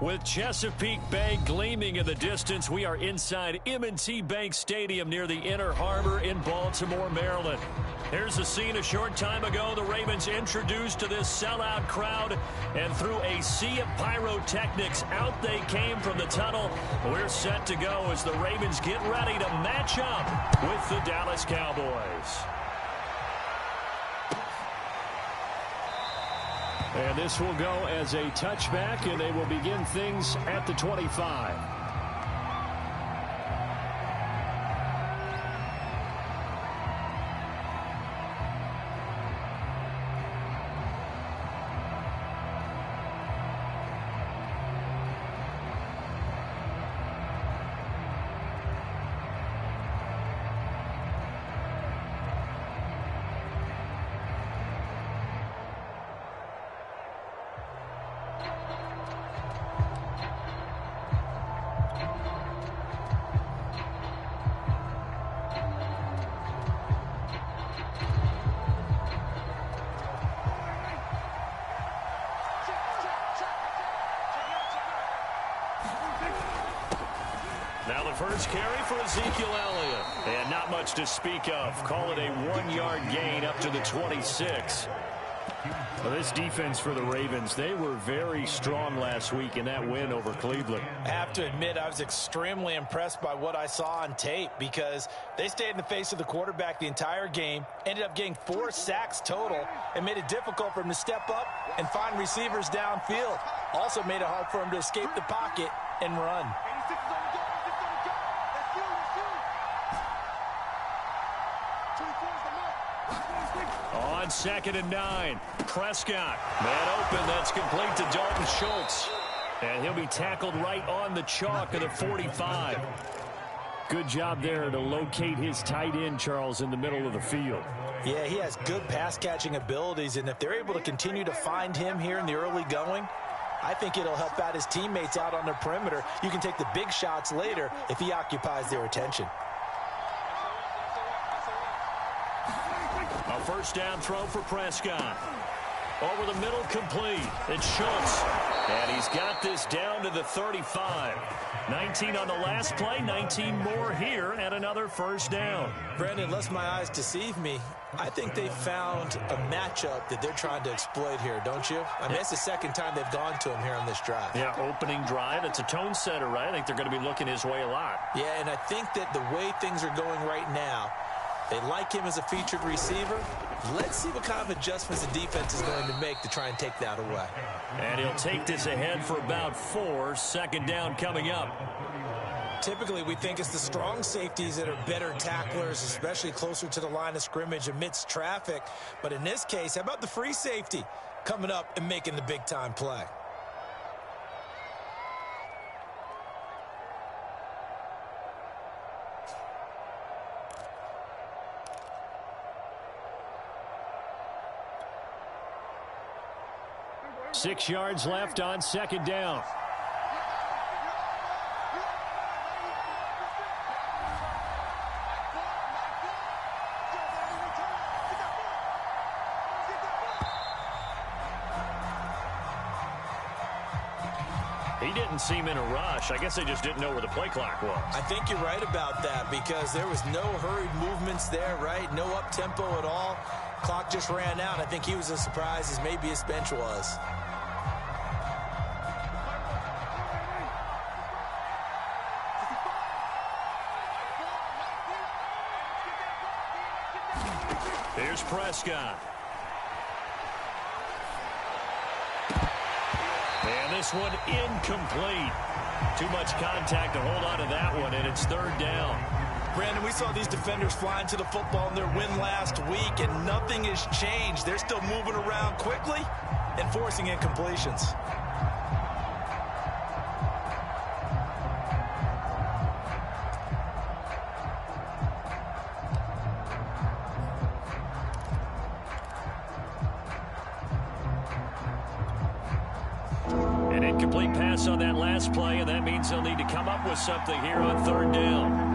With Chesapeake Bay gleaming in the distance, we are inside M&T Bank Stadium near the Inner Harbor in Baltimore, Maryland. Here's the scene a short time ago. The Ravens introduced to this sellout crowd, and through a sea of pyrotechnics, out they came from the tunnel. We're set to go as the Ravens get ready to match up with the Dallas Cowboys. And this will go as a touchback, and they will begin things at the 25. Now the first carry for Ezekiel Elliott. And not much to speak of. Call it a 1-yard gain up to the 26. Well, this defense for the Ravens, they were very strong last week in that win over Cleveland. I have to admit, I was extremely impressed by what I saw on tape because they stayed in the face of the quarterback the entire game, ended up getting 4 sacks total, and made it difficult for him to step up and find receivers downfield. Also made it hard for him to escape the pocket and run. On 2nd and 9, Prescott. Man open, that's complete to Dalton Schultz. And he'll be tackled right on the chalk of the 45. Good job there to locate his tight end, Charles, in the middle of the field. Yeah, he has good pass-catching abilities, and if they're able to continue to find him here in the early going, I think it'll help out his teammates out on the perimeter. You can take the big shots later if he occupies their attention. A first down throw for Prescott. Over the middle, complete. It's Schultz. And he's got this down to the 35. 19 on the last play, 19 more here, and another first down. Brandon, unless my eyes deceive me, I think they found a matchup that they're trying to exploit here, don't you? I mean, it's the second time they've gone to him here on this drive. Yeah, opening drive. It's a tone setter, right? I think they're going to be looking his way a lot. Yeah, and I think that the way things are going right now, they like him as a featured receiver. Let's see what kind of adjustments the defense is going to make to try and take that away. And he'll take this ahead for about 4. Second down coming up. Typically, we think it's the strong safeties that are better tacklers, especially closer to the line of scrimmage amidst traffic. But in this case, how about the free safety coming up and making the big-time play? Six yards left on second down. He didn't seem in a rush. I guess they just didn't know where the play clock was. I think you're right about that because there was no hurried movements there, right? No up-tempo at all. Clock just ran out. I think he was as surprised as maybe his bench was. Here's Prescott. And this one incomplete. Too much contact to hold on to that one, and it's third down. Brandon, we saw these defenders flying to the football in their win last week, and nothing has changed. They're still moving around quickly and forcing incompletions. An incomplete pass on that last play, and that means they'll need to come up with something here on third down.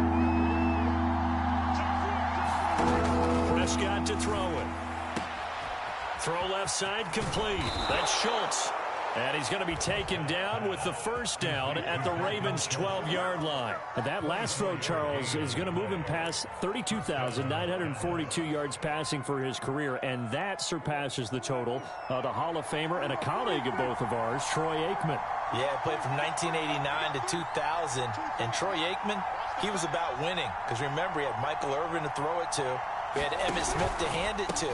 Prescott to throw it. Throw left side complete. That's Schultz. And he's going to be taken down with the first down at the Ravens' 12-yard line. And that last throw, Charles, is going to move him past 32,942 yards passing for his career, and that surpasses the total of the Hall of Famer and a colleague of both of ours, Troy Aikman. Yeah, he played from 1989 to 2000, and Troy Aikman, he was about winning. Because remember, he had Michael Irvin to throw it to. We had Emmitt Smith to hand it to.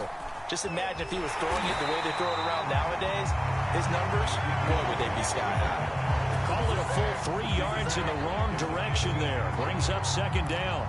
Just imagine if he was throwing it the way they throw it around nowadays. His numbers, boy, would they be sky high. Call it a full 3 yards in the wrong direction there. Brings up second down.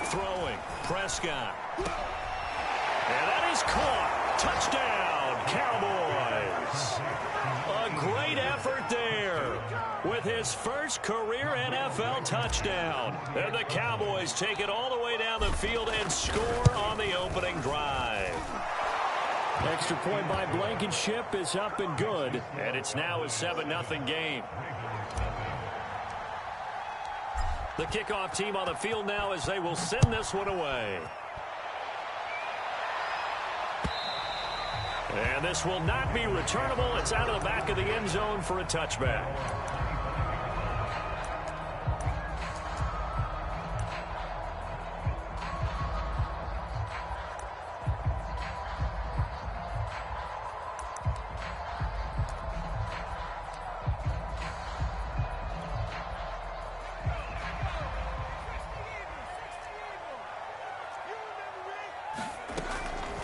Throwing, Prescott. And that is caught. Touchdown, Cowboys. A great effort there with his first career NFL touchdown. And the Cowboys take it all the way down the field and score on the opening drive. Extra point by Blankenship is up and good. And it's now a 7-0 game. The kickoff team on the field now as they will send this one away. And this will not be returnable. It's out of the back of the end zone for a touchback.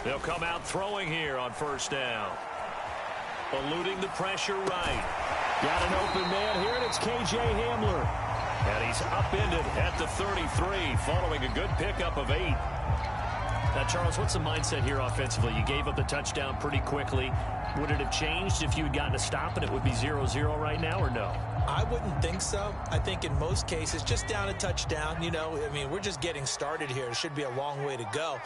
They'll come out throwing here on first down. Eluding the pressure right. Got an open man here, and it's K.J. Hamler. And he's upended at the 33, following a good pickup of 8. Now, Charles, what's the mindset here offensively? You gave up the touchdown pretty quickly. Would it have changed if you had gotten a stop and it would be 0-0 right now, or no? I wouldn't think so. I think in most cases, just down a touchdown, you know, I mean, we're just getting started here. It should be a long way to go.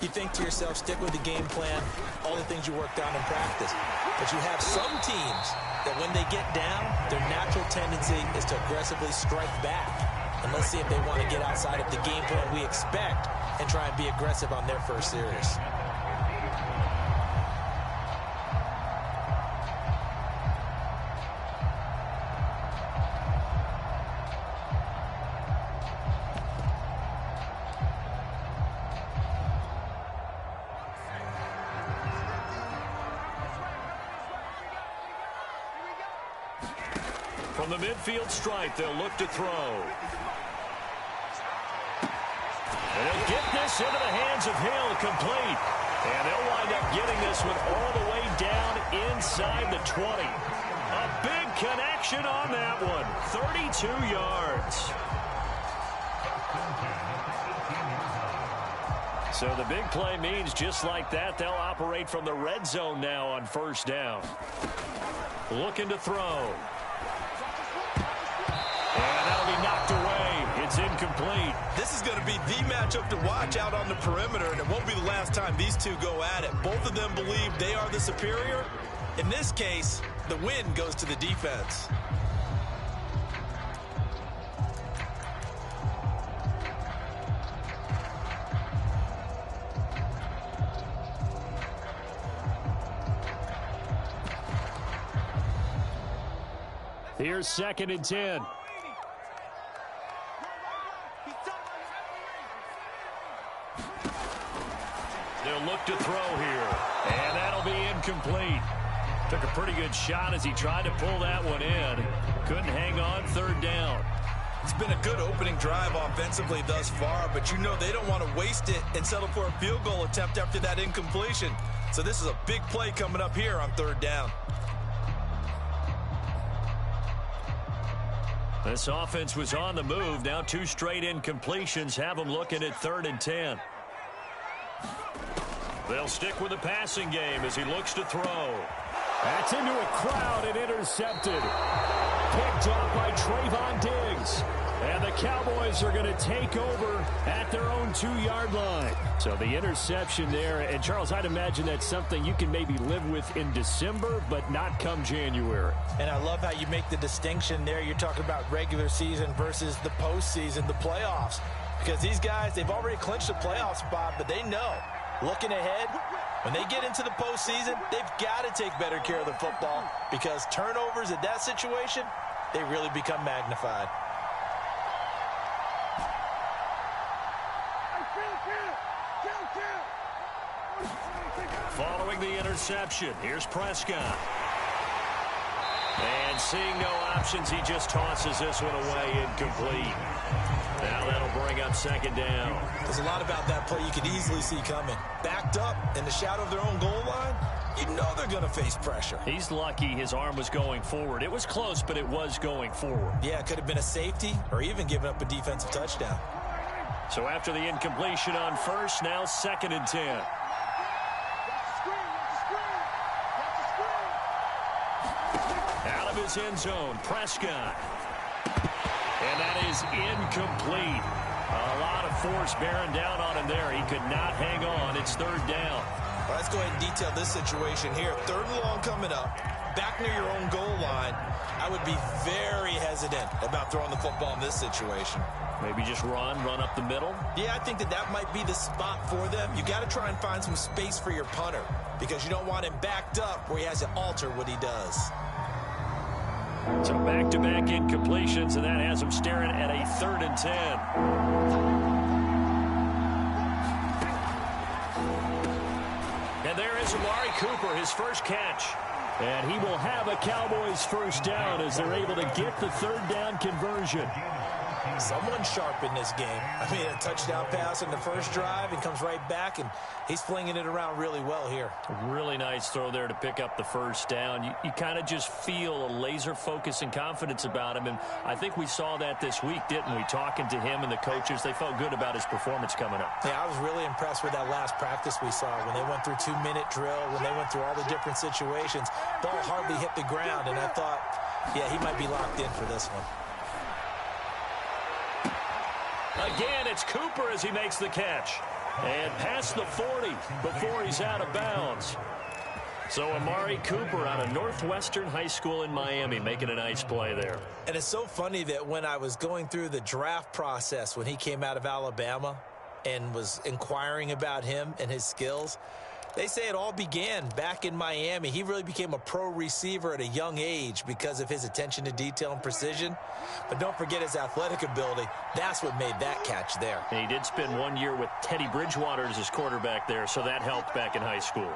You think to yourself, stick with the game plan, all the things you worked on in practice. But you have some teams that when they get down, their natural tendency is to aggressively strike back. And let's see if they want to get outside of the game plan we expect and try and be aggressive on their first series. From the midfield stripe, they'll look to throw. And he'll get this into the hands of Hill, complete. And they'll wind up getting this one all the way down inside the 20. A big connection on that one. 32 yards. So the big play means just like that, they'll operate from the red zone now on first down. Looking to throw. And that'll be knocked away. It's incomplete. This is going to be the matchup to watch out on the perimeter, and it won't be the last time these two go at it. Both of them believe they are the superior. In this case, the win goes to the defense. Here's 2nd and 10. They'll look to throw here. And that'll be incomplete. Took a pretty good shot as he tried to pull that one in. Couldn't hang on, third down. It's been a good opening drive offensively thus far, but you know they don't want to waste it and settle for a field goal attempt after that incompletion. So this is a big play coming up here on third down. This offense was on the move. Now 2 straight incompletions have them looking at 3rd and 10. They'll stick with the passing game as he looks to throw. That's into a crowd and intercepted. Picked off by Trayvon Diggs. And the Cowboys are going to take over at their own 2-yard line. So the interception there. And, Charles, I'd imagine that's something you can maybe live with in December, but not come January. And I love how you make the distinction there. You're talking about regular season versus the postseason, the playoffs. Because these guys, they've already clinched the playoff spot, but they know, looking ahead, when they get into the postseason, they've got to take better care of the football because turnovers in that situation, they really become magnified. Following the interception, here's Prescott. And seeing no options, he just tosses this one away incomplete. Now that'll bring up second down. There's a lot about that play you could easily see coming. Backed up in the shadow of their own goal line, you know they're going to face pressure. He's lucky his arm was going forward. It was close, but it was going forward. Yeah, it could have been a safety or even given up a defensive touchdown. So after the incompletion on first, now 2nd and 10. Out of his end zone, Prescott. And that is incomplete. A lot of force bearing down on him there. He could not hang on. It's 3rd down. Well, let's go ahead and detail this situation here. 3rd and long coming up. Back near your own goal line. I would be very hesitant about throwing the football in this situation. Maybe just run up the middle? Yeah, I think that might be the spot for them. You got to try and find some space for your punter because you don't want him backed up where he has to alter what he does. So back-to-back incompletions, and that has him staring at a 3rd and 10. And there is Amari Cooper, his first catch. And he will have a Cowboys first down as they're able to get the 3rd down conversion. Someone sharp in this game. I mean, a touchdown pass in the first drive and comes right back, and he's flinging it around really well here. Really nice throw there to pick up the first down. You kind of just feel a laser focus and confidence about him, and I think we saw that this week, didn't we? Talking to him and the coaches, they felt good about his performance coming up. Yeah, I was really impressed with that last practice we saw when they went through 2-minute drill, when they went through all the different situations. Ball hardly hit the ground, and I thought, yeah, he might be locked in for this one. Again, it's Cooper as he makes the catch. And past the 40 before he's out of bounds. So Amari Cooper out of Northwestern High School in Miami making a nice play there. And it's so funny that when I was going through the draft process when he came out of Alabama and was inquiring about him and his skills, they say it all began back in Miami. He really became a pro receiver at a young age because of his attention to detail and precision. But don't forget his athletic ability. That's what made that catch there. And he did spend 1 year with Teddy Bridgewater as his quarterback there, so that helped back in high school.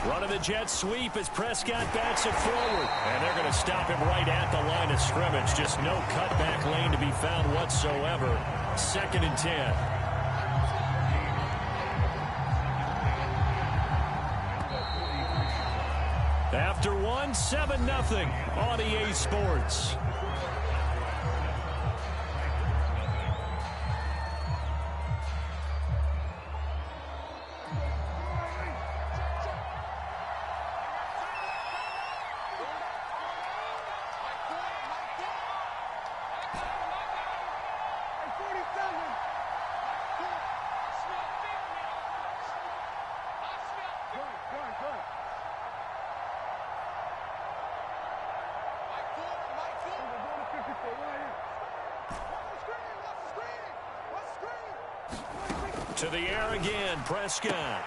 Running the jet sweep as Prescott bats it forward. And they're going to stop him right at the line of scrimmage. Just no cutback lane to be found whatsoever. 2nd and 10. After one, 7-0 on EA Sports. To the air again, Prescott.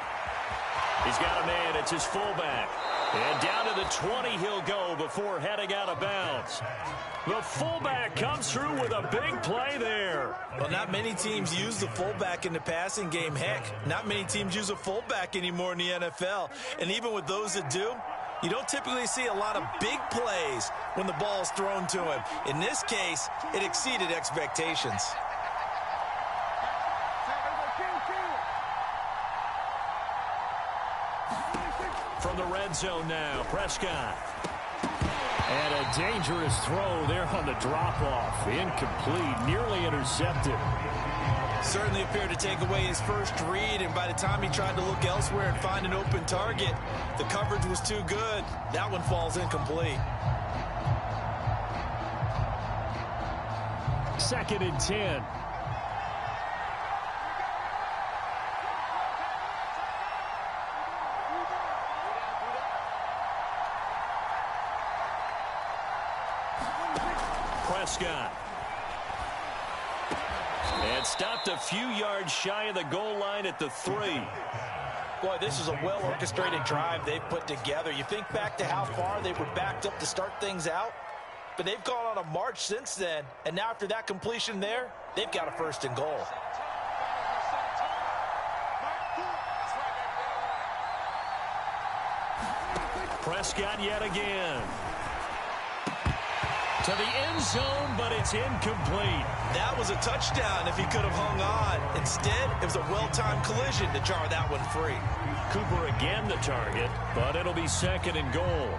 He's got a man, it's his fullback. And down to the 20 he'll go before heading out of bounds. The fullback comes through with a big play there. Well, not many teams use the fullback in the passing game. Heck, not many teams use a fullback anymore in the NFL. And even with those that do, you don't typically see a lot of big plays when the ball is thrown to him. In this case, it exceeded expectations. From the red zone now, Prescott. And a dangerous throw there on the drop-off. Incomplete, nearly intercepted. Certainly appeared to take away his first read, and by the time he tried to look elsewhere and find an open target, the coverage was too good. That one falls incomplete. 2nd and 10. Prescott. And stopped a few yards shy of the goal line at the 3. Boy, this is a well-orchestrated drive they've put together. You think back to how far they were backed up to start things out, but they've gone on a march since then, and now after that completion there, they've got a 1st and goal. Prescott yet again. To the end zone, but it's incomplete. That was a touchdown if he could have hung on. Instead, it was a well-timed collision to jar that one free. Cooper again the target, but it'll be 2nd and goal.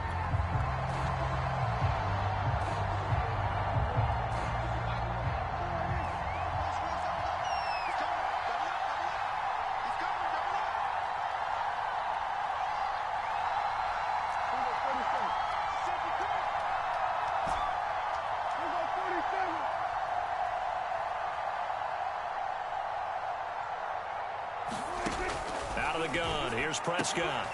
Out of the gun, here's Prescott.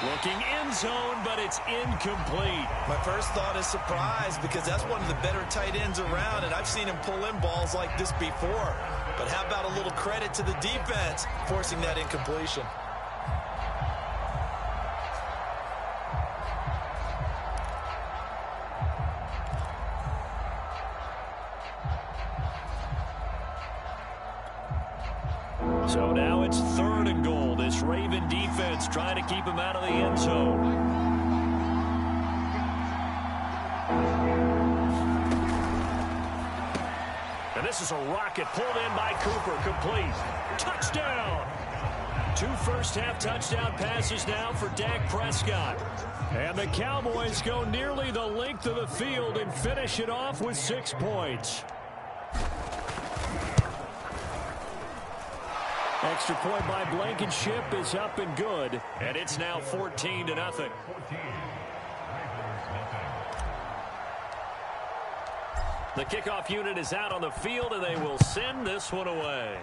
Looking end zone, but it's incomplete. My first thought is surprise, because that's one of the better tight ends around, and I've seen him pull in balls like this before. But how about a little credit to the defense forcing that incompletion? So now it's 3rd and goal. This Raven defense trying to keep him out of the end zone. And this is a rocket pulled in by Cooper. Complete. Touchdown! 2 first-half touchdown passes now for Dak Prescott. And the Cowboys go nearly the length of the field and finish it off with 6 points. Extra point by Blankenship is up and good, and it's now 14-0. The kickoff unit is out on the field, and they will send this one away.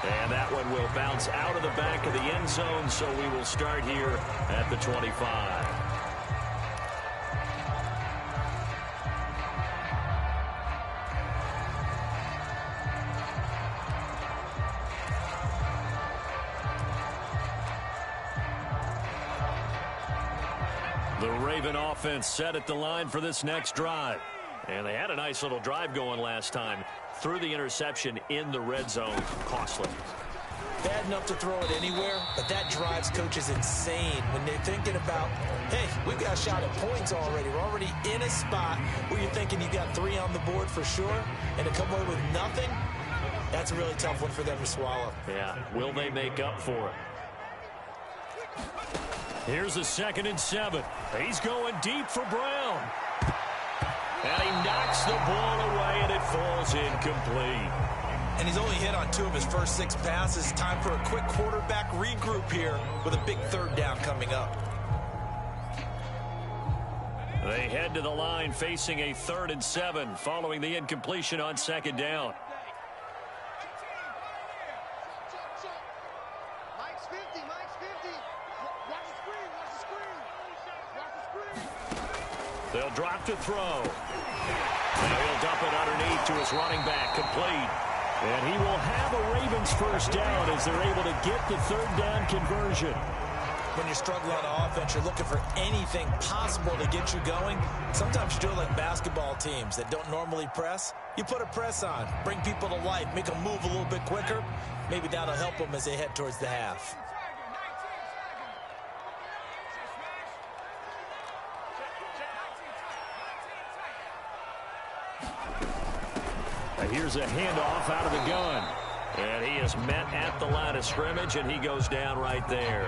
And that one will bounce out of the back of the end zone, so we will start here at the 25. The Raven offense set at the line for this next drive. And they had a nice little drive going last time. Threw the interception in the red zone. Costly. Bad enough to throw it anywhere, but that drives coaches insane when they're thinking about, hey, we've got a shot at points already. We're already in a spot where you're thinking you got 3 on the board for sure, and to come away with nothing, that's a really tough one for them to swallow. Yeah, will they make up for it? Here's a 2nd and 7. He's going deep for Brown. And he knocks the ball away, and it falls incomplete. And he's only hit on 2 of his first 6 passes. Time for a quick quarterback regroup here with a big 3rd down coming up. They head to the line facing a 3rd and 7 following the incompletion on 2nd down. They'll drop to throw. Now he'll dump it underneath to his running back, complete. And he will have a Ravens 1st down as they're able to get the 3rd down conversion. When you're struggling on offense, you're looking for anything possible to get you going. Sometimes you do it like basketball teams that don't normally press. You put a press on, bring people to life, make them move a little bit quicker. Maybe that'll help them as they head towards the half. Here's a handoff out of the gun. And he is met at the line of scrimmage, and he goes down right there.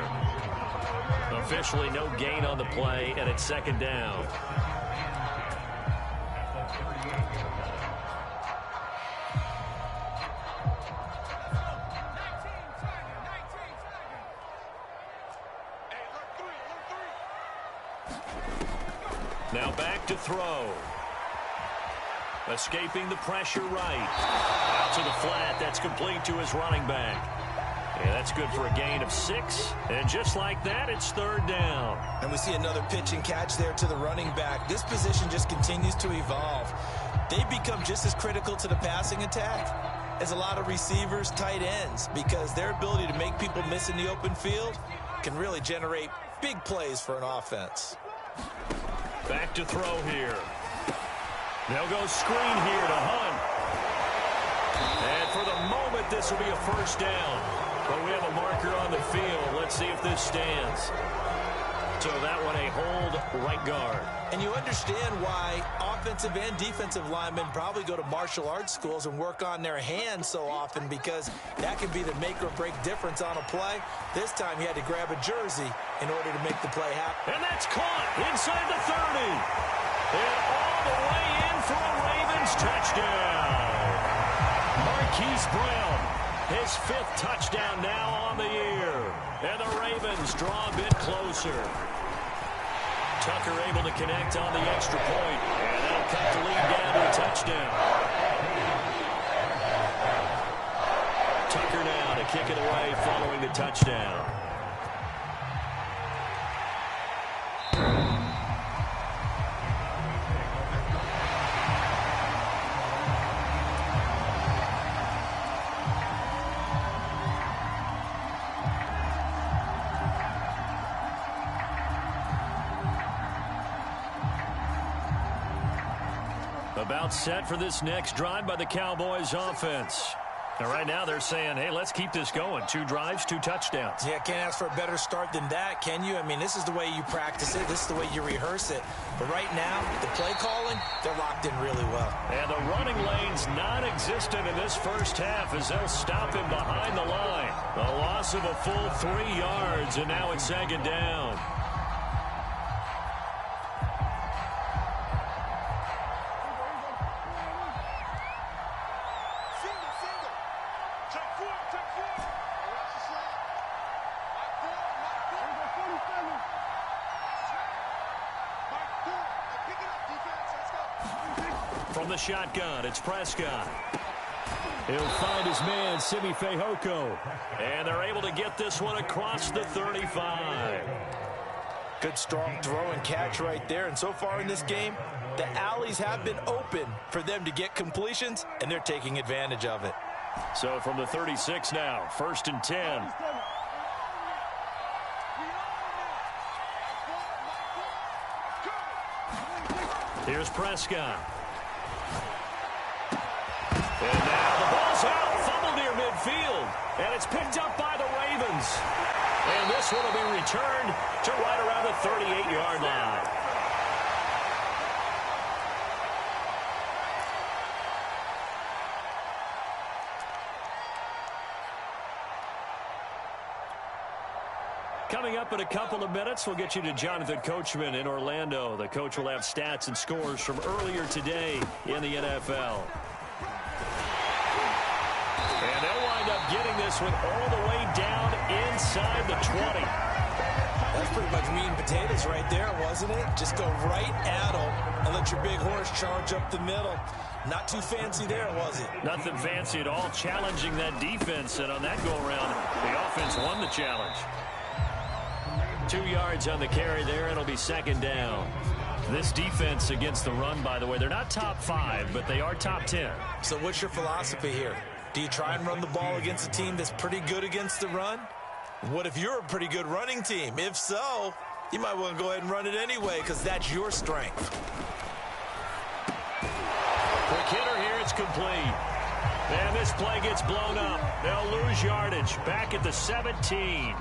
Officially no gain on the play, and it's 2nd down. Now back to throw. Escaping the pressure right. Out to the flat. That's complete to his running back. Yeah, that's good for a gain of 6. And just like that, it's third down. And we see another pitch and catch there to the running back. This position just continues to evolve. They become just as critical to the passing attack as a lot of receivers, tight ends, because their ability to make people miss in the open field can really generate big plays for an offense. Back to throw here. They'll go screen here to Hunt. And for the moment, this will be a first down. But we have a marker on the field. Let's see if this stands. So that one a hold right guard. And you understand why offensive and defensive linemen probably go to martial arts schools and work on their hands so often, because that can be the make or break difference on a play. This time he had to grab a jersey in order to make the play happen. And that's caught inside the 30. And all the way in for a Ravens touchdown. Marquise Brown, his 5th touchdown now on the year. And the Ravens draw a bit closer. Tucker able to connect on the extra point. And that'll cut the lead down to a touchdown. Tucker now to kick it away following the touchdown. About set for this next drive by the Cowboys offense. And right now they're saying, hey, let's keep this going. 2 drives, 2 touchdowns. Yeah, can't ask for a better start than that, can you? I mean, this is the way you practice it. This is the way you rehearse it. But right now, the play calling, they're locked in really well. And the running lane's non-existent in this first half as they'll stop him behind the line. A loss of a full 3 yards, and now it's second down. From the shotgun, it's Prescott. He'll find his man, Simi Fehoko. And they're able to get this one across the 35. Good strong throw and catch right there. And so far in this game, the alleys have been open for them to get completions, and they're taking advantage of it. So from the 36 now, 1st and 10. Here's Prescott. And now the ball's out, fumbled near midfield. And it's picked up by the Ravens. And this one will be returned to right around the 38-yard line. Coming up in a couple of minutes, we'll get you to Jonathan Coachman in Orlando. The coach will have stats and scores from earlier today in the NFL. And they'll wind up getting this one all the way down inside the 20. That's pretty much meat and potatoes right there, wasn't it? Just go right at them and let your big horse charge up the middle. Not too fancy there, was it? Nothing fancy at all, challenging that defense. And on that go-around, the offense won the challenge. 2 yards on the carry there, and it'll be second down. This defense against the run, by the way, they're not top 5, but they are top 10. So what's your philosophy here? Do you try and run the ball against a team that's pretty good against the run? What if you're a pretty good running team? If so, you might want to go ahead and run it anyway, because that's your strength. Quick hitter here, it's complete. And this play gets blown up. They'll lose yardage. Back at the 17.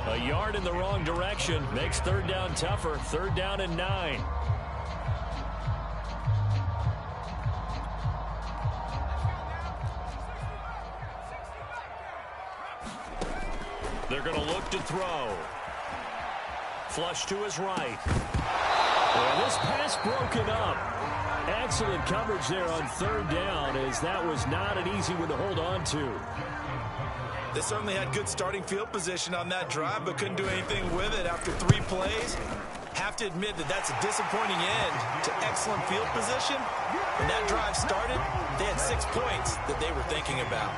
A yard in the wrong direction makes third down tougher. 3rd down and 9. They're going to look to throw. Flush to his right. And this pass broken up. Excellent coverage there on 3rd down, as that was not an easy one to hold on to. They certainly had good starting field position on that drive, but couldn't do anything with it after 3 plays. Have to admit that that's a disappointing end to excellent field position. When that drive started, they had 6 points that they were thinking about.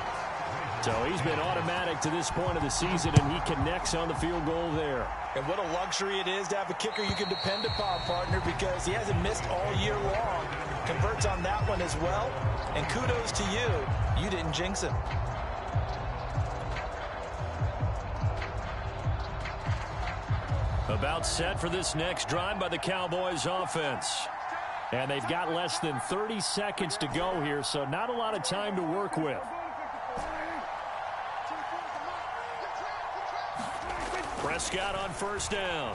So he's been automatic to this point of the season, and he connects on the field goal there. And what a luxury it is to have a kicker you can depend upon, partner, because he hasn't missed all year long. Converts on that one as well. And kudos to you. You didn't jinx him. About set for this next drive by the Cowboys offense. And they've got less than 30 seconds to go here, so not a lot of time to work with. Prescott on first down.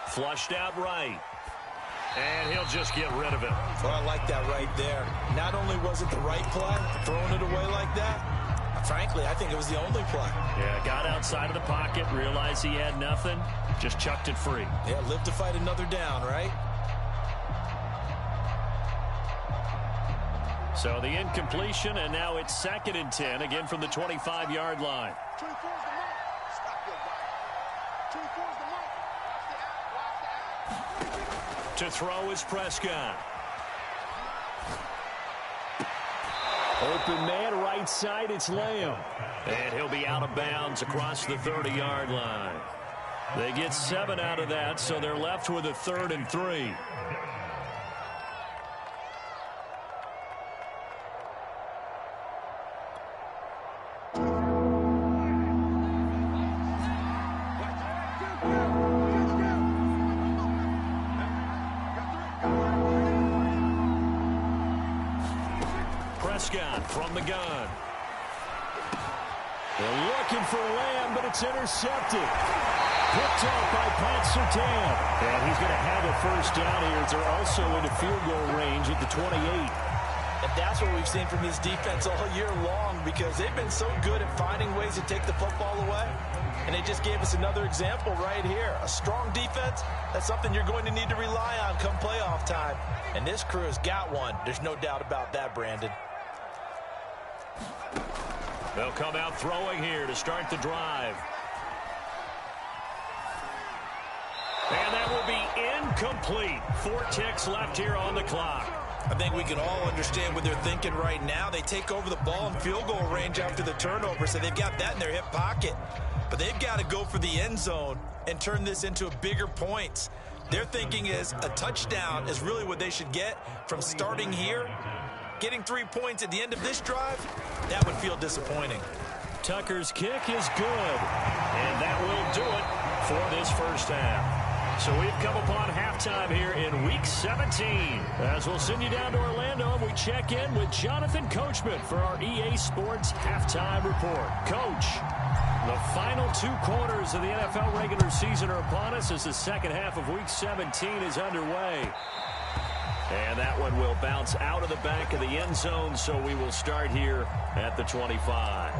Flushed out right. And he'll just get rid of it. Well, I like that right there. Not only was it the right play, throwing it away like that, frankly, I think it was the only play. Yeah, got outside of the pocket, realized he had nothing, just chucked it free. Yeah, live to fight another down, right? So the incompletion, and now it's 2nd and 10, again from the 25-yard line. To throw is Prescott. Open man, right side, it's Lamb. And he'll be out of bounds across the 30-yard line. They get 7 out of that, so they're left with a 3rd and 3. Prescott from the gun. They're looking for Lamb, but it's intercepted. Picked up by Pat Surtain. And he's going to have a first down here. They're also into field goal range at the 28. And that's what we've seen from this defense all year long, because they've been so good at finding ways to take the football away. And they just gave us another example right here. A strong defense, that's something you're going to need to rely on come playoff time. And this crew has got one. There's no doubt about that, Brandon. They'll come out throwing here to start the drive. And that will be incomplete. 4 ticks left here on the clock. I think we can all understand what they're thinking right now. They take over the ball in field goal range after the turnover, so they've got that in their hip pocket. But they've got to go for the end zone and turn this into a bigger points. Their thinking is a touchdown is really what they should get from starting here. Getting 3 points at the end of this drive, that would feel disappointing. Tucker's kick is good. And that will do it for this first half. So we've come upon halftime here in Week 17. As we'll send you down to Orlando, and we check in with Jonathan Coachman for our EA Sports Halftime Report. Coach, the final 2 quarters of the NFL regular season are upon us as the second half of Week 17 is underway. And that one will bounce out of the back of the end zone, so we will start here at the 25.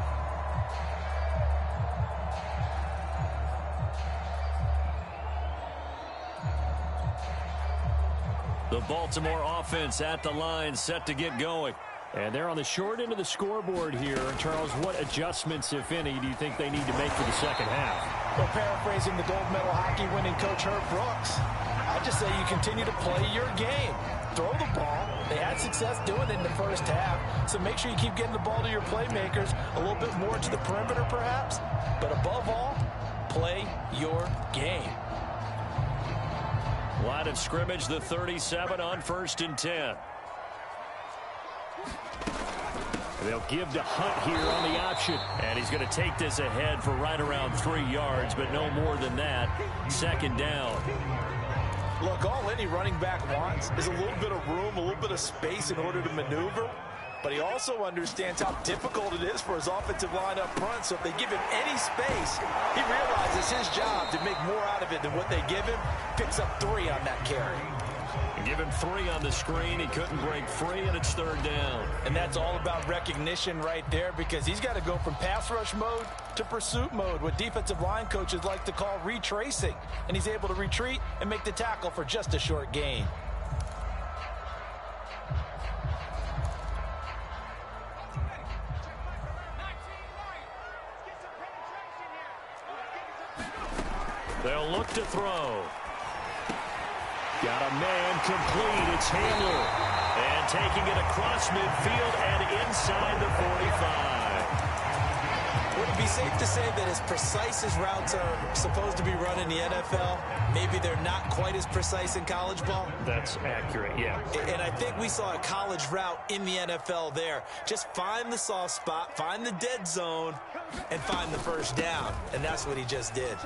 The Baltimore offense at the line, set to get going. And they're on the short end of the scoreboard here. Charles, what adjustments, if any, do you think they need to make for the second half? Well, paraphrasing the gold medal hockey winning coach Herb Brooks, I just say you continue to play your game. Throw the ball. They had success doing it in the first half, so make sure you keep getting the ball to your playmakers, a little bit more to the perimeter perhaps, but above all, play your game. Line of scrimmage, the 37 on 1st and 10. They'll give to Hunt here on the option. And he's going to take this ahead for right around 3 yards, but no more than that. 2nd down. Look, all any running back wants is a little bit of room, a little bit of space in order to maneuver. But he also understands how difficult it is for his offensive line up front. So if they give him any space, he realizes his job to make more out of it than what they give him. Picks up 3 on that carry. And give him 3 on the screen. He couldn't break free, and it's 3rd down. And that's all about recognition right there, because he's got to go from pass rush mode to pursuit mode, what defensive line coaches like to call retracing. And he's able to retreat and make the tackle for just a short gain. They'll look to throw. Got a man complete. It's Handler. And taking it across midfield and inside the 45. Would it be safe to say that as precise as routes are supposed to be run in the NFL, maybe they're not quite as precise in college ball? That's accurate, yeah. And I think we saw a college route in the NFL there. Just find the soft spot, find the dead zone, and find the first down. And that's what he just did.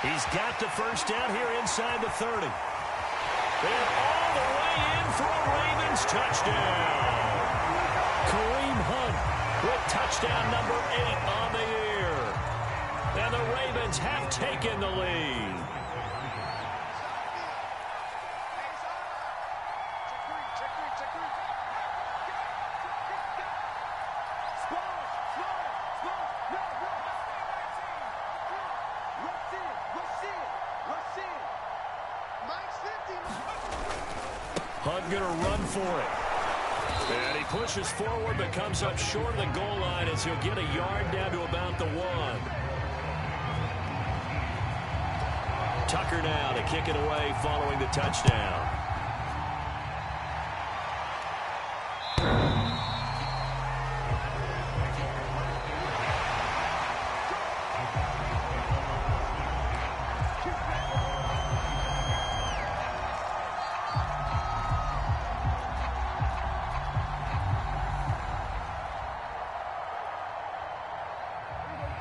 He's got the first down here inside the 30. And all the way in for a Ravens touchdown. Kareem Hunt with touchdown number 8 on the year. And the Ravens have taken the lead. Hunt going to run for it. And he pushes forward but comes up short of the goal line as he'll get a yard down to about the 1. Tucker now to kick it away following the touchdown.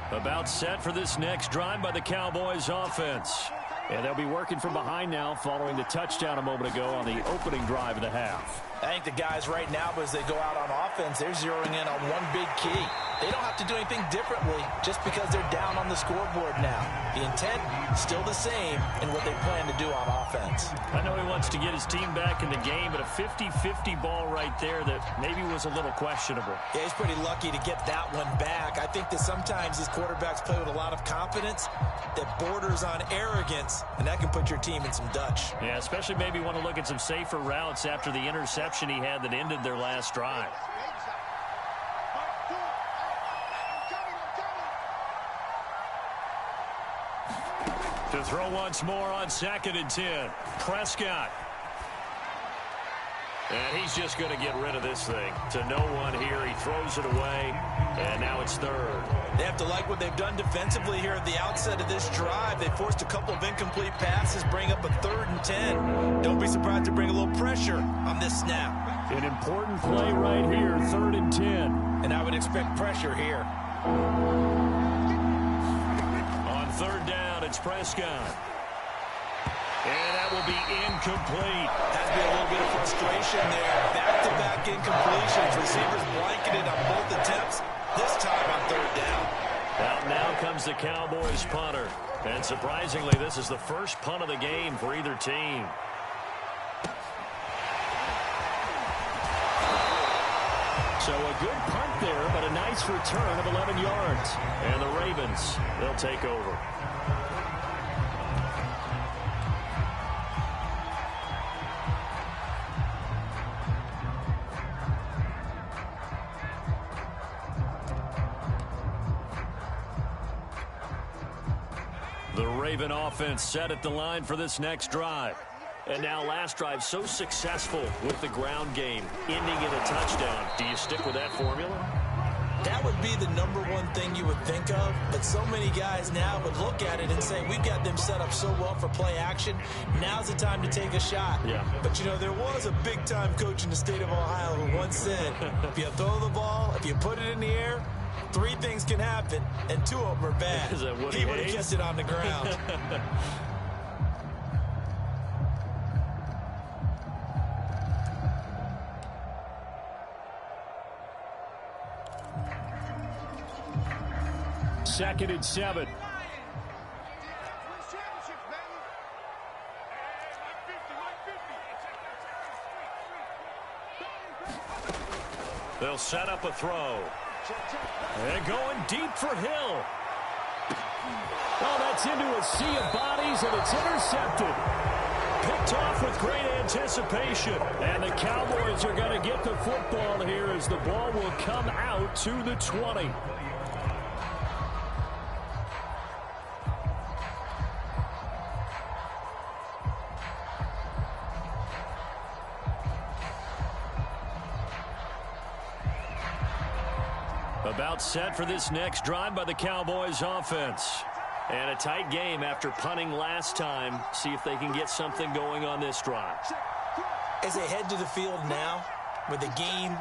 About set for this next drive by the Cowboys offense. And they'll be working from behind now following the touchdown a moment ago on the opening drive of the half. I think the guys right now, as they go out on offense, they're zeroing in on one big key. They don't have to do anything differently just because they're down on the scoreboard now. The intent still the same in what they plan to do on offense. I know he wants to get his team back in the game, but a 50-50 ball right there that maybe was a little questionable. Yeah, he's pretty lucky to get that one back. I think that sometimes these quarterbacks play with a lot of confidence that borders on arrogance, and that can put your team in some Dutch. Yeah, especially maybe want to look at some safer routes after the interception he had that ended their last drive. To throw once more on 2nd and 10. Prescott. And he's just going to get rid of this thing. To no one here. He throws it away. And now it's 3rd. They have to like what they've done defensively here at the outset of this drive. They forced a couple of incomplete passes, bring up a 3rd and 10. Don't be surprised to bring a little pressure on this snap. An important play right here, 3rd and 10. And I would expect pressure here. On 3rd down, it's Prescott. And that will be incomplete. Has to be a little bit of frustration there. Back-to-back incompletions. Receivers blanketed on both attempts. This time on 3rd down. Well, now comes the Cowboys punter. And surprisingly, this is the first punt of the game for either team. So a good punt there, but a nice return of 11 yards. And the Ravens, they'll take over. The Raven offense set at the line for this next drive. And now last drive so successful with the ground game, ending in a touchdown. Do you stick with that formula? That would be the #1 thing you would think of, but so many guys now would look at it and say, we've got them set up so well for play action. Now's the time to take a shot. Yeah. But, you know, there was a big-time coach in the state of Ohio who once said, if you throw the ball, if you put it in the air, 3 things can happen, and 2 of them are bad. Is that what he would have kept it on the ground. Second and 7. They'll set up a throw. And going deep for Hill. Oh, that's into a sea of bodies, and it's intercepted. Picked off with great anticipation. And the Cowboys are going to get the football here as the ball will come out to the 20. About set for this next drive by the Cowboys offense. And a tight game after punting last time. See if they can get something going on this drive. As they head to the field now, with the game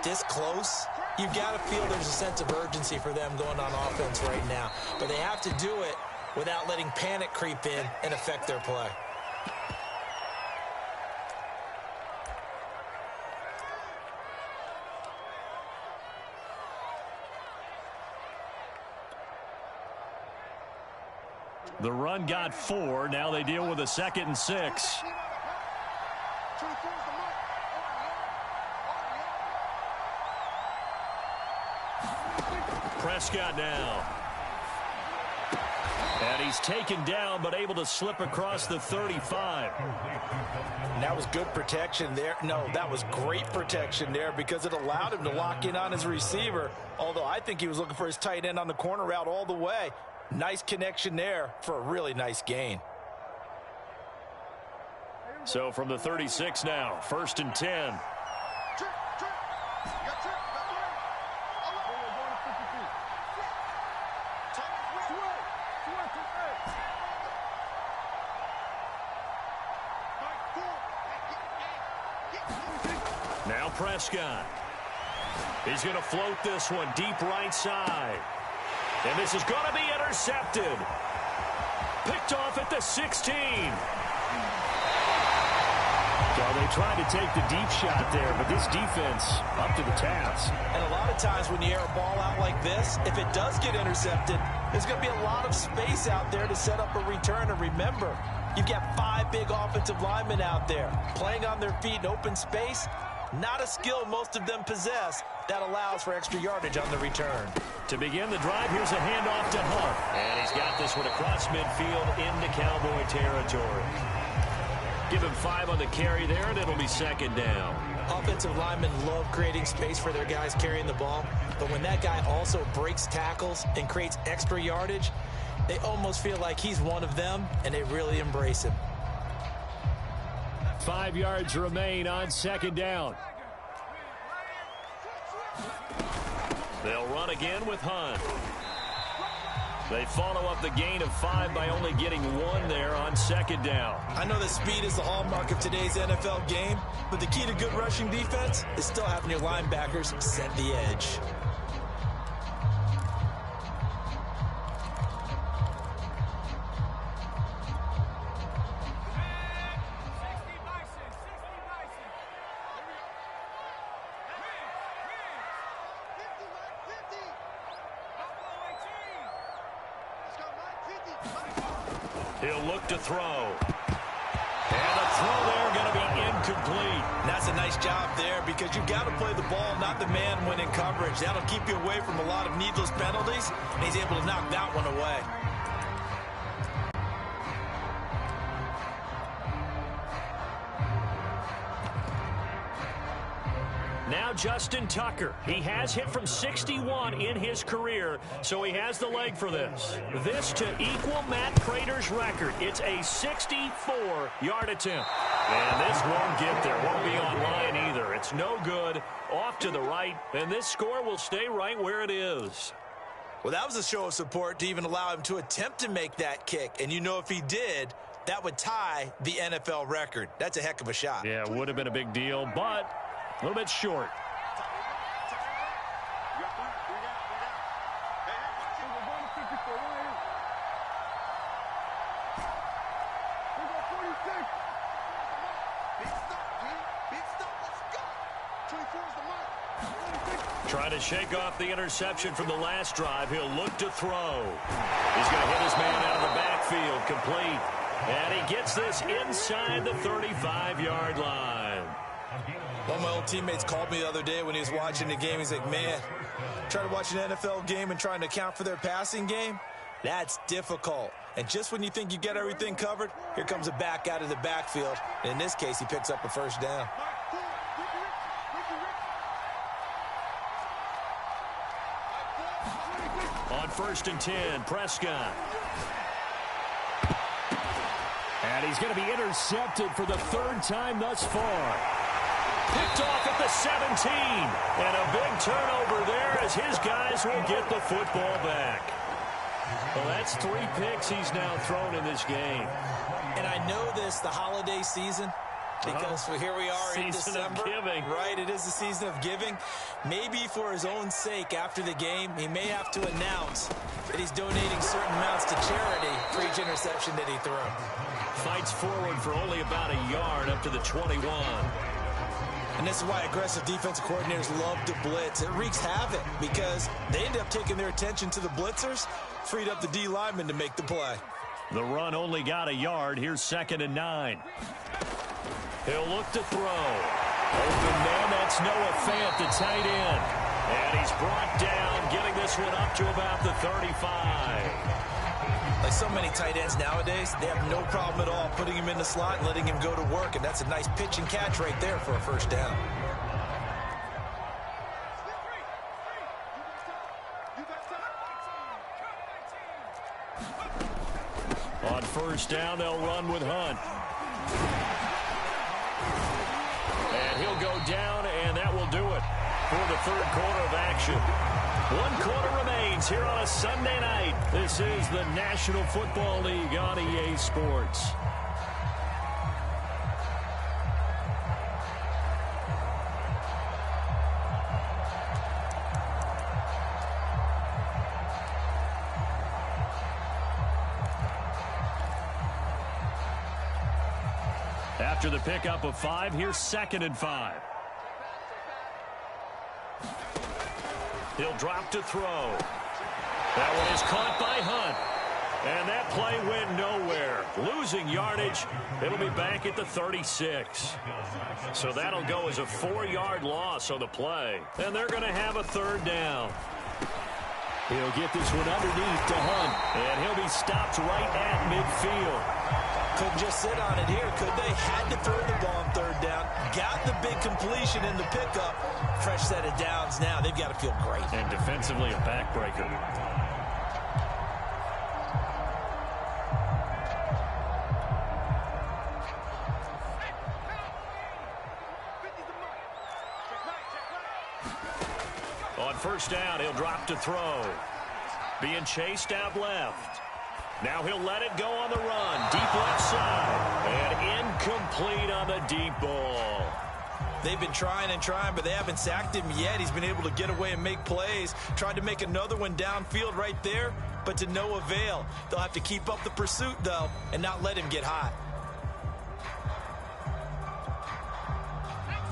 this close, you've got to feel there's a sense of urgency for them going on offense right now. But they have to do it without letting panic creep in and affect their play. The run got 4. Now they deal with a 2nd and 6. Prescott now. And he's taken down, but able to slip across the 35. That was good protection there. No, that was great protection there because it allowed him to lock in on his receiver. Although I think he was looking for his tight end on the corner route all the way. Nice connection there for a really nice gain. So from the 36 now, 1st and 10. Now Prescott. He's going to float this one deep right side. And this is going to be intercepted. Picked off at the 16. Well, they tried to take the deep shot there, but this defense up to the task. And a lot of times when you air a ball out like this, if it does get intercepted, there's going to be a lot of space out there to set up a return. And remember, you've got 5 big offensive linemen out there playing on their feet in open space. Not a skill most of them possess that allows for extra yardage on the return. To begin the drive, here's a handoff to Hunt. And he's got this one across midfield into Cowboy territory. Give him 5 on the carry there, and it'll be 2nd down. Offensive linemen love creating space for their guys carrying the ball. But when that guy also breaks tackles and creates extra yardage, they almost feel like he's one of them, and they really embrace him. 5 yards remain on 2nd down. They'll run again with Hunt. They follow up the gain of 5 by only getting 1 there on 2nd down. I know that speed is the hallmark of today's NFL game, but the key to good rushing defense is still having your linebackers set the edge. He'll look to throw. And the throw there going to be incomplete. And that's a nice job there because you've got to play the ball, not the man when in coverage. That'll keep you away from a lot of needless penalties, and he's able to knock that one away. Now Justin Tucker. He has hit from 61 in his career, so he has the leg for this. This to equal Matt Prater's record. It's a 64-yard attempt. And this won't get there. Won't be on line either. It's no good. Off to the right, and this score will stay right where it is. Well, that was a show of support to even allow him to attempt to make that kick. And you know if he did, that would tie the NFL record. That's a heck of a shot. Yeah, it would have been a big deal, but a little bit short. Trying to shake off the interception from the last drive. He'll look to throw. He's going to hit his man out of the backfield. Complete. And he gets this inside the 35-yard line. One of my old teammates called me the other day when he was watching the game. He's like, man, trying to watch an NFL game and trying to account for their passing game, that's difficult. And just when you think you get everything covered, here comes a back out of the backfield. And in this case, he picks up a first down. On 1st and 10, Prescott. And he's going to be intercepted for the 3rd time thus far. Picked off at the 17. And a big turnover there as as his guys will get the football back. Well, that's 3 picks he's now thrown in this game. And I know this, the holiday season, because here we are in December. Season of giving. Right, it is the season of giving. Maybe for his own sake after the game, he may have to announce that he's donating certain amounts to charity for each interception that he threw. Fights forward for only about a yard up to the 21. And this is why aggressive defensive coordinators love to blitz. It wreaks havoc because they end up taking their attention to the blitzers, freed up the D lineman to make the play. The run only got a yard. Here's 2nd and 9. He'll look to throw. Open man, that's Noah Fant, the tight end. And he's brought down, getting this one up to about the 35. Like so many tight ends nowadays, they have no problem at all putting him in the slot and letting him go to work. And that's a nice pitch and catch right there for a first down. On first down, they'll run with Hunt. And he'll go down, and that will do it for the 3rd quarter of action. 1 quarter remains here on a Sunday night. This is the National Football League on EA Sports. After the pickup of 5, here's 2nd and 5. He'll drop to throw. That one is caught by Hunt. And that play went nowhere. Losing yardage. It'll be back at the 36. So that'll go as a 4-yard loss on the play. And they're going to have a 3rd down. He'll get this one underneath to Hunt. And he'll be stopped right at midfield. Couldn't just sit on it here, could they? Had to throw the ball on 3rd down. Got the big completion in the pickup. Fresh set of downs now. They've got to feel great. And defensively a backbreaker. On first down, he'll drop to throw. Being chased out left. Now he'll let it go on the run. Deep left side. And incomplete on the deep ball. They've been trying and trying, but they haven't sacked him yet. He's been able to get away and make plays. Tried to make another one downfield right there, but to no avail. They'll have to keep up the pursuit, though, and not let him get hot.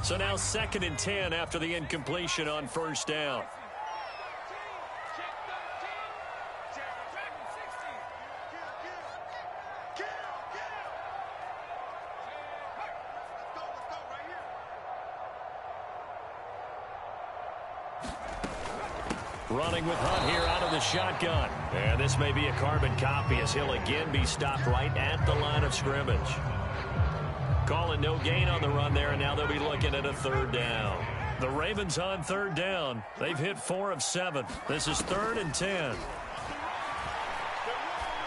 So now 2nd and 10 after the incompletion on first down. Running with Hunt here out of the shotgun. And this may be a carbon copy as he'll again be stopped right at the line of scrimmage. Calling no gain on the run there, and now they'll be looking at a 3rd down. The Ravens on 3rd down. They've hit 4 of 7. This is 3rd and 10.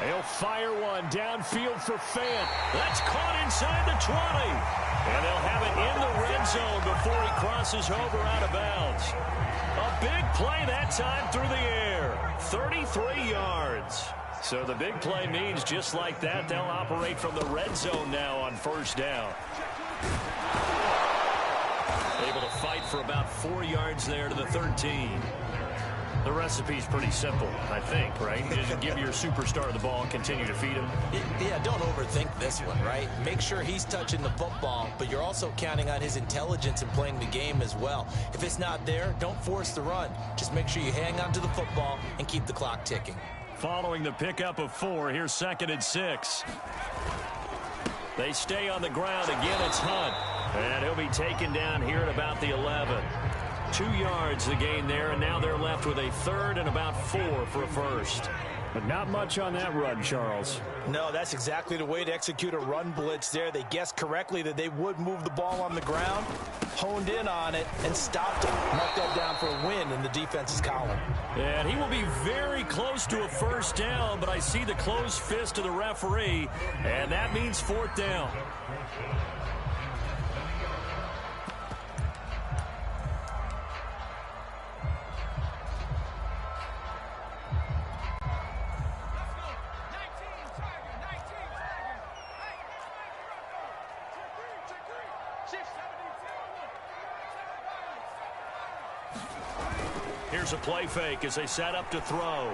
They'll fire one downfield for Fant. That's caught inside the 20. And they'll have it in the red zone before he crosses over out of bounds. A big play that time through the air. 33 yards. So the big play means just like that, they'll operate from the red zone now on first down. Able to fight for about 4 yards there to the 13. The recipe's pretty simple, I think, right? Just give your superstar the ball and continue to feed him. Yeah, don't overthink this one, right? Make sure he's touching the football, but you're also counting on his intelligence in playing the game as well. If it's not there, don't force the run. Just make sure you hang on to the football and keep the clock ticking. Following the pickup of 4, here's 2nd and 6. They stay on the ground. Again, it's Hunt. And he'll be taken down here at about the 11. 2 yards the gain there, and now they're left with a 3rd and about 4 for a first. But not much on that run, Charles. No, that's exactly the way to execute a run blitz there. They guessed correctly that they would move the ball on the ground, honed in on it, and stopped it. Marked that down for a win in the defense's column. And he will be very close to a first down, but I see the closed fist of the referee, and that means 4th down. Here's a play fake as they set up to throw.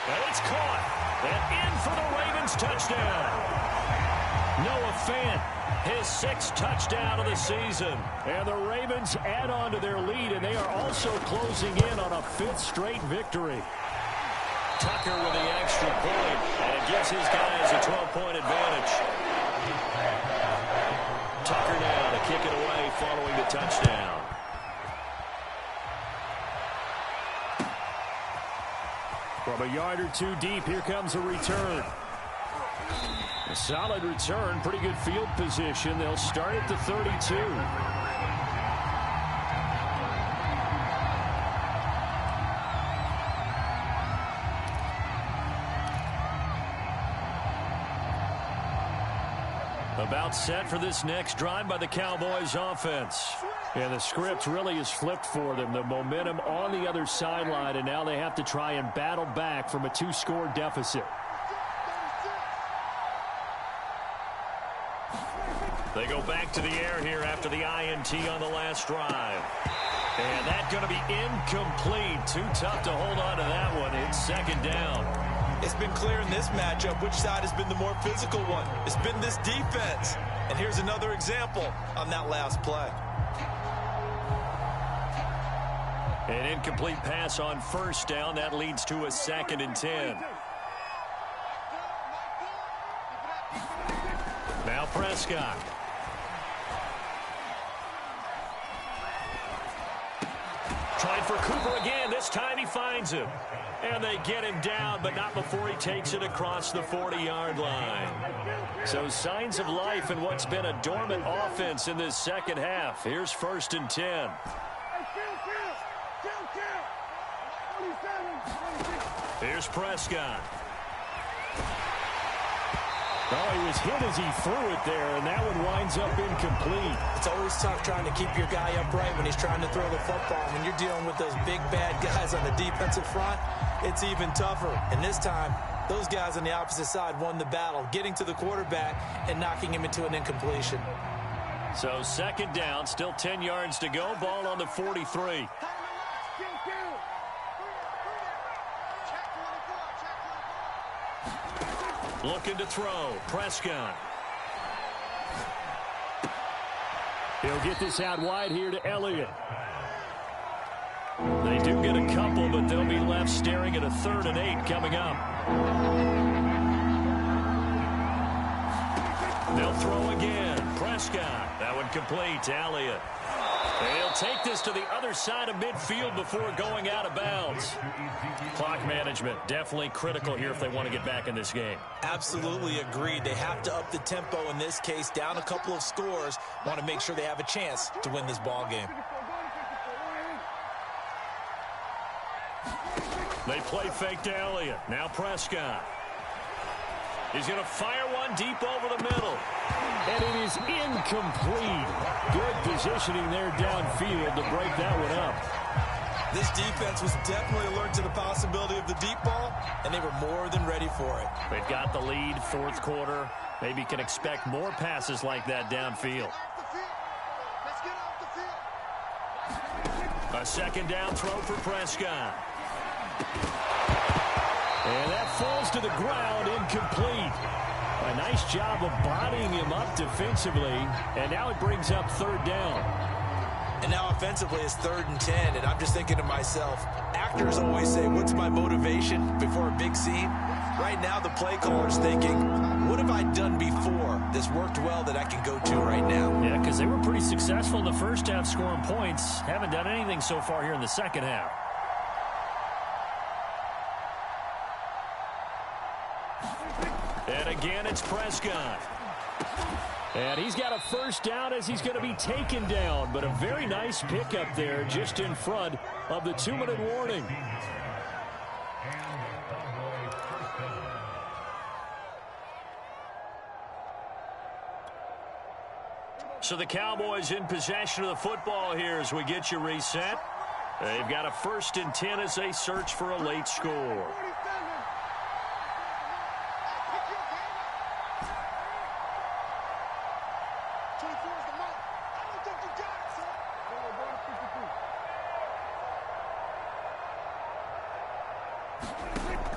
And it's caught. And in for the Ravens touchdown. Noah Fant, his 6th touchdown of the season. And the Ravens add on to their lead, and they are also closing in on a 5th straight victory. Tucker with the extra point, and it gives his guys a 12-point advantage. Tucker now to kick it away following the touchdown. From a yard or two deep, here comes a return. A solid return, pretty good field position. They'll start at the 32. About set for this next drive by the Cowboys offense. And the script really is flipped for them. The momentum on the other sideline, and now they have to try and battle back from a 2-score deficit. They go back to the air here after the INT on the last drive. And that's going to be incomplete. Too tough to hold on to that one. It's 2nd down. It's been clear in this matchup which side has been the more physical one. It's been this defense. And here's another example on that last play. An incomplete pass on 1st down. That leads to a 2nd and 10. Now Prescott. Trying for Cooper again. This time he finds him. And they get him down, but not before he takes it across the 40-yard line. So signs of life in what's been a dormant offense in this second half. Here's 1st and 10. Here's Prescott. Oh, he was hit as he threw it there, and that one winds up incomplete. It's always tough trying to keep your guy upright when he's trying to throw the football. When you're dealing with those big, bad guys on the defensive front, it's even tougher. And this time, those guys on the opposite side won the battle, getting to the quarterback and knocking him into an incompletion. So 2nd down, still 10 yards to go. Ball on the 43. Looking to throw. Prescott. He'll get this out wide here to Elliott. They do get a couple, but they'll be left staring at a 3rd and 8 coming up. They'll throw again. Prescott. That one complete to Elliott. They'll take this to the other side of midfield before going out of bounds. Clock management definitely critical here if they want to get back in this game. Absolutely agreed. They have to up the tempo in this case, down a couple of scores. Want to make sure they have a chance to win this ball game. They play fake to Elliott. Now Prescott. He's going to fire one deep over the middle. And it is incomplete. Good positioning there downfield to break that one up. This defense was definitely alert to the possibility of the deep ball, and they were more than ready for it. They've got the lead, 4th quarter. Maybe can expect more passes like that downfield. A 2nd down throw for Prescott. And that falls to the ground, incomplete. A nice job of bodying him up defensively, and now it brings up 3rd down. And now offensively it's 3rd and 10, and I'm just thinking to myself, actors always say, what's my motivation before a big scene? Right now the play caller's thinking, what have I done before this worked well that I can go to right now? Yeah, because they were pretty successful in the first half scoring points. Haven't done anything so far here in the second half. And again, it's Prescott. And he's got a 1st down as he's going to be taken down. But a very nice pickup there just in front of the 2-minute warning. So the Cowboys in possession of the football here as we get you reset. They've got a 1st and 10 as they search for a late score.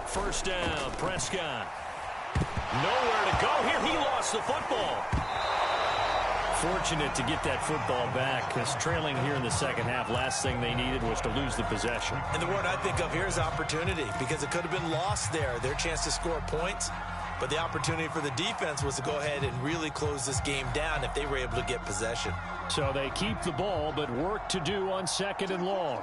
First down, Prescott. Nowhere to go here. He lost the football. Fortunate to get that football back, because trailing here in the second half, last thing they needed was to lose the possession. And the word I think of here is opportunity, because it could have been lost there, their chance to score points. But the opportunity for the defense was to go ahead and really close this game down if they were able to get possession. So they keep the ball, but work to do on second and long.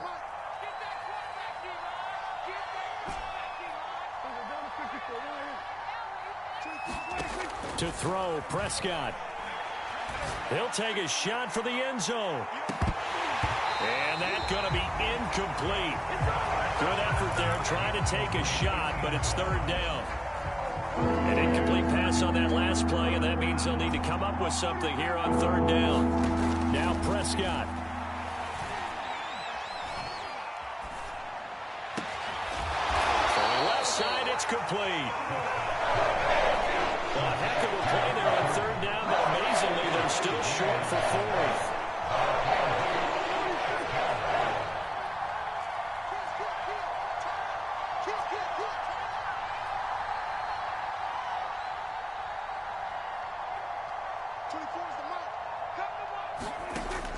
To throw, Prescott. He'll take a shot for the end zone. And that's going to be incomplete. Good effort there, trying to take a shot, but it's third down. An incomplete pass on that last play, and that means they'll need to come up with something here on third down. Now Prescott. For the left side, it's complete. Well, a heck of a play there on third down, but amazingly, they're still short for fourth.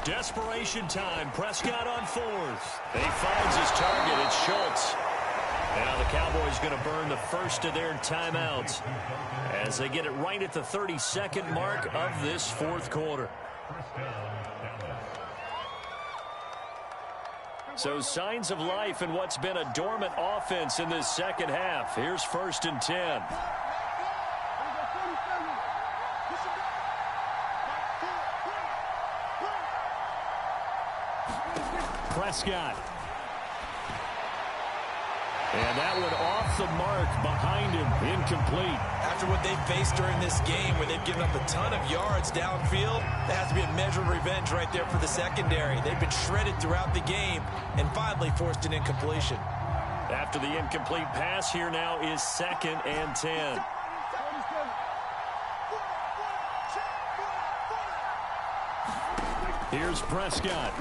Desperation time. Prescott on fourth. He finds his target. It's Schultz. Now the Cowboys going to burn the first of their timeouts as they get it right at the 32nd mark of this fourth quarter. So signs of life in what's been a dormant offense in this second half. Here's 1st and 10. Prescott. And that one off the mark behind him. Incomplete. After what they faced during this game, where they've given up a ton of yards downfield, there has to be a measure of revenge right there for the secondary. They've been shredded throughout the game and finally forced an incompletion. After the incomplete pass, here now is 2nd and 10. Here's Prescott.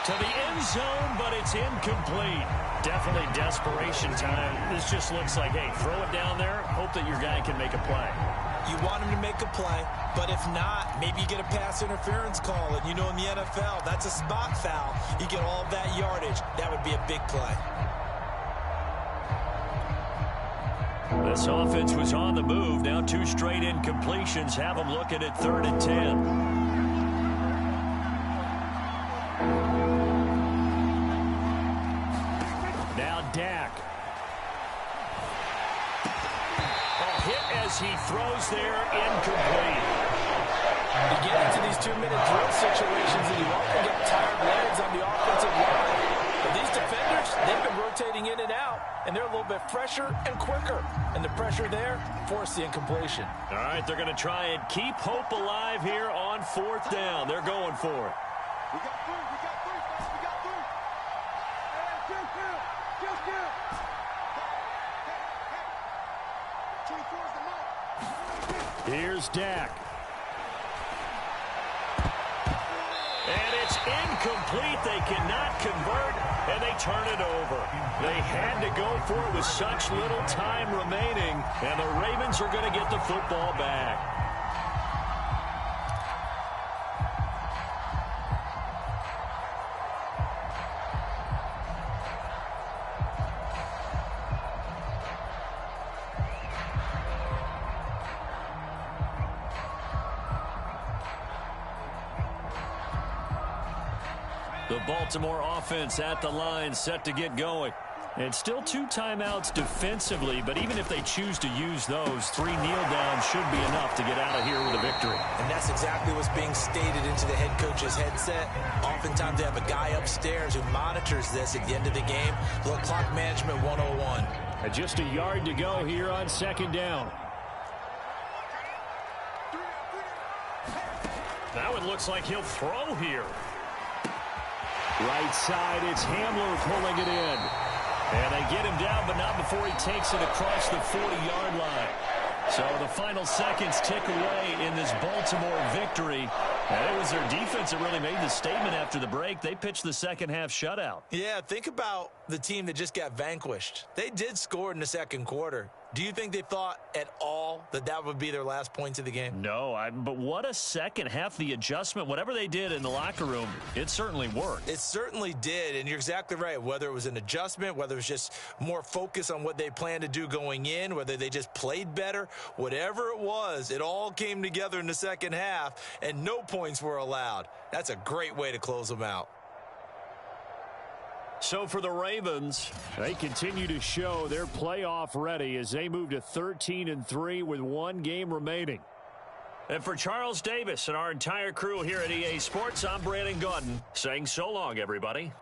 To the end zone, but it's incomplete. Definitely desperation time. This just looks like, hey, throw it down there, hope that your guy can make a play. You want him to make a play, but if not, maybe you get a pass interference call. And you know in the NFL, that's a spot foul. You get all of that yardage. That would be a big play. This offense was on the move. Now 2 straight incompletions have them looking at 3rd and 10. Dak. Hit as he throws there, incomplete. You get into these 2-minute drill situations and you often get tired legs on the offensive line. But these defenders, they've been rotating in and out, and they're a little bit fresher and quicker. And the pressure there forced the incompletion. All right, they're going to try and keep hope alive here on 4th down. They're going for it. We got 3. We got 3. We got 3. Here's Dak. And it's incomplete. They cannot convert, and they turn it over. They had to go for it with such little time remaining, and the Ravens are going to get the football back. The Baltimore offense at the line, set to get going. And still 2 timeouts defensively, but even if they choose to use those, 3 kneel downs should be enough to get out of here with a victory. And that's exactly what's being stated into the head coach's headset. Oftentimes they have a guy upstairs who monitors this at the end of the game. A little clock management 101. And just a yard to go here on 2nd down. That one looks like he'll throw here. Right side, it's Hamler pulling it in. And they get him down, but not before he takes it across the 40-yard line. So the final seconds tick away in this Baltimore victory. And it was their defense that really made the statement after the break. They pitched the second half shutout. Yeah, think about the team that just got vanquished. They did score in the second quarter. Do you think they thought at all that that would be their last points of the game? No, but what a second half. The adjustment, whatever they did in the locker room, it certainly worked. It certainly did, and you're exactly right. Whether it was an adjustment, whether it was just more focus on what they planned to do going in, whether they just played better, whatever it was, it all came together in the second half, and no points were allowed. That's a great way to close them out. So for the Ravens, they continue to show they're playoff ready as they move to 13-3 with one game remaining. And for Charles Davis and our entire crew here at EA Sports, I'm Brandon Gaudin saying so long, everybody.